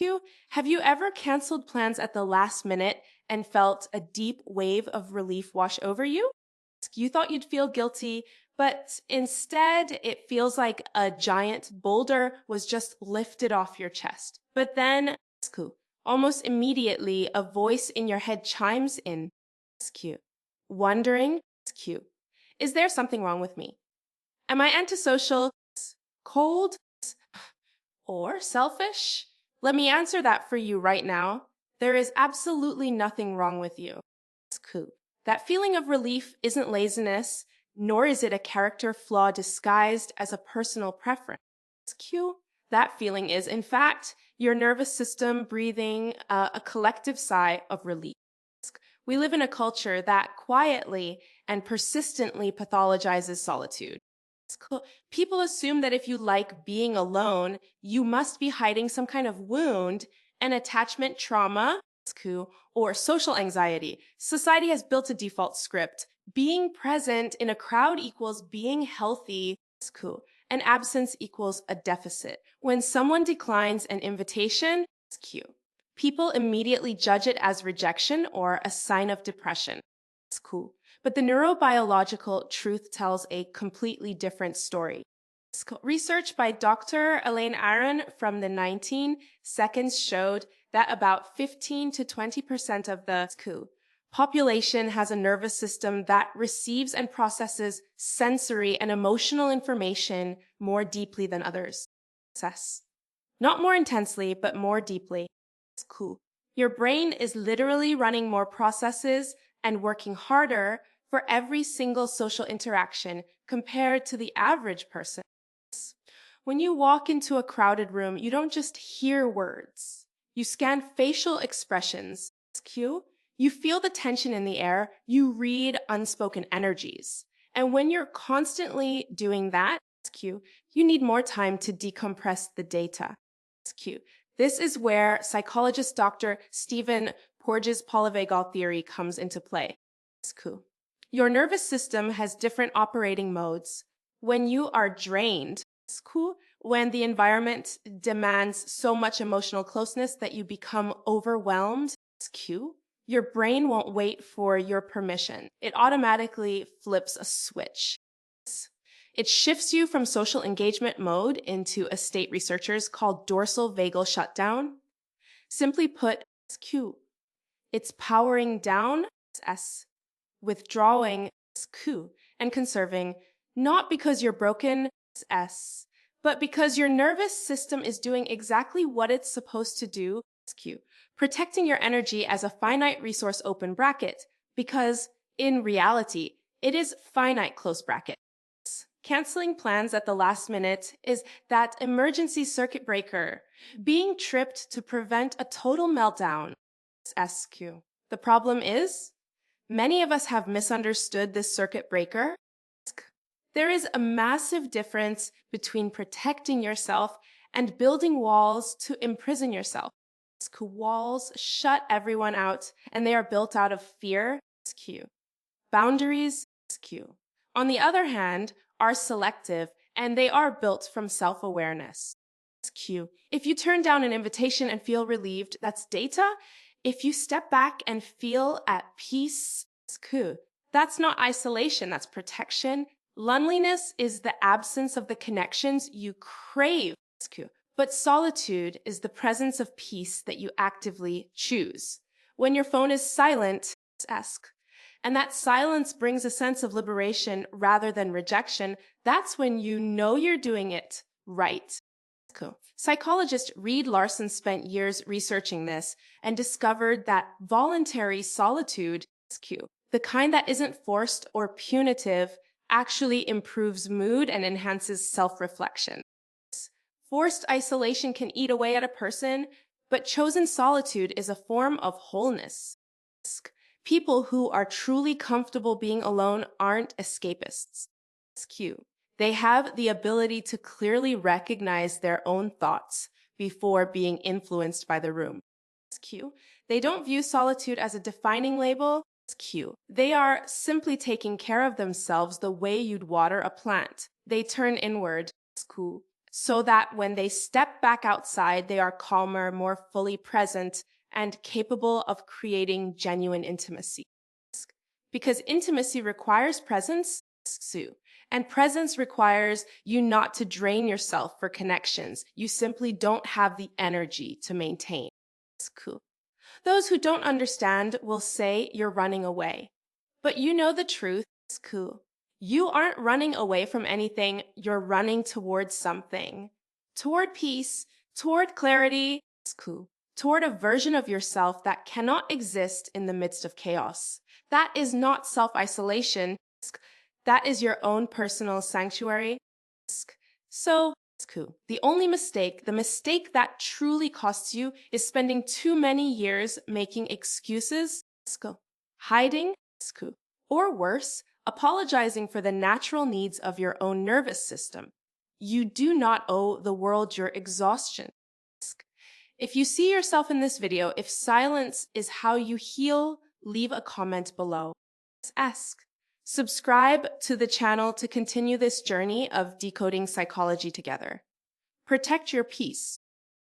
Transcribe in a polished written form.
You, have you ever canceled plans at the last minute and felt a deep wave of relief wash over you? You thought you'd feel guilty, but instead it feels like a giant boulder was just lifted off your chest. But then, almost immediately, a voice in your head chimes in, wondering, is there something wrong with me? Am I antisocial, cold, or selfish? Let me answer that for you right now. There is absolutely nothing wrong with you. That feeling of relief isn't laziness, nor is it a character flaw disguised as a personal preference. That feeling is, in fact, your nervous system breathing a collective sigh of relief. We live in a culture that quietly and persistently pathologizes solitude. People assume that if you like being alone, you must be hiding some kind of wound, an attachment trauma, or social anxiety. Society has built a default script. Being present in a crowd equals being healthy, and absence equals a deficit. When someone declines an invitation, people immediately judge it as rejection or a sign of depression. But the neurobiological truth tells a completely different story. Research by Dr. Elaine Aron from the 19 seconds showed that about 15 to 20% of the population has a nervous system that receives and processes sensory and emotional information more deeply than others. Not more intensely, but more deeply. Your brain is literally running more processes and working harder for every single social interaction compared to the average person. When you walk into a crowded room, you don't just hear words. You scan facial expressions. You feel the tension in the air. You read unspoken energies. And when you're constantly doing that, you need more time to decompress the data. This is where psychologist Dr. Stephen Porges' polyvagal theory comes into play. Your nervous system has different operating modes. When you are drained, when the environment demands so much emotional closeness that you become overwhelmed, your brain won't wait for your permission. It automatically flips a switch. It shifts you from social engagement mode into a state researchers call dorsal vagal shutdown. Simply put, it's powering down, S, withdrawing, Q, and conserving, not because you're broken, S, but because your nervous system is doing exactly what it's supposed to do, Q, protecting your energy as a finite resource open bracket, because in reality, it is finite close bracket. Canceling plans at the last minute is that emergency circuit breaker, being tripped to prevent a total meltdown. SQ. The problem is, many of us have misunderstood this circuit breaker. There is a massive difference between protecting yourself and building walls to imprison yourself. Walls shut everyone out, and they are built out of fear. Boundaries, on the other hand, are selective, and they are built from self-awareness. If you turn down an invitation and feel relieved, that's data. If you step back and feel at peace, that's not isolation, that's protection. Loneliness is the absence of the connections you crave, but solitude is the presence of peace that you actively choose. When your phone is silent, and that silence brings a sense of liberation rather than rejection, that's when you know you're doing it right. Psychologist Reed Larson spent years researching this and discovered that voluntary solitude, the kind that isn't forced or punitive, actually improves mood and enhances self-reflection. Forced isolation can eat away at a person, but chosen solitude is a form of wholeness. People who are truly comfortable being alone aren't escapists. They have the ability to clearly recognize their own thoughts before being influenced by the room. They don't view solitude as a defining label. They are simply taking care of themselves the way you'd water a plant. They turn inward, so that when they step back outside, they are calmer, more fully present, and capable of creating genuine intimacy. Because intimacy requires presence, Sue, and presence requires you not to drain yourself for connections you simply don't have the energy to maintain. Cool. Those who don't understand will say you're running away. But you know the truth is cool. You aren't running away from anything, you're running towards something. Toward peace, toward clarity, it's cool. Toward a version of yourself that cannot exist in the midst of chaos. That is not self-isolation. That is your own personal sanctuary. So, it's cool. The only mistake, the mistake that truly costs you, is spending too many years making excuses, hiding, or worse, apologizing for the natural needs of your own nervous system. You do not owe the world your exhaustion. If you see yourself in this video, if silence is how you heal, leave a comment below. Ask. Subscribe to the channel to continue this journey of decoding psychology together. Protect your peace.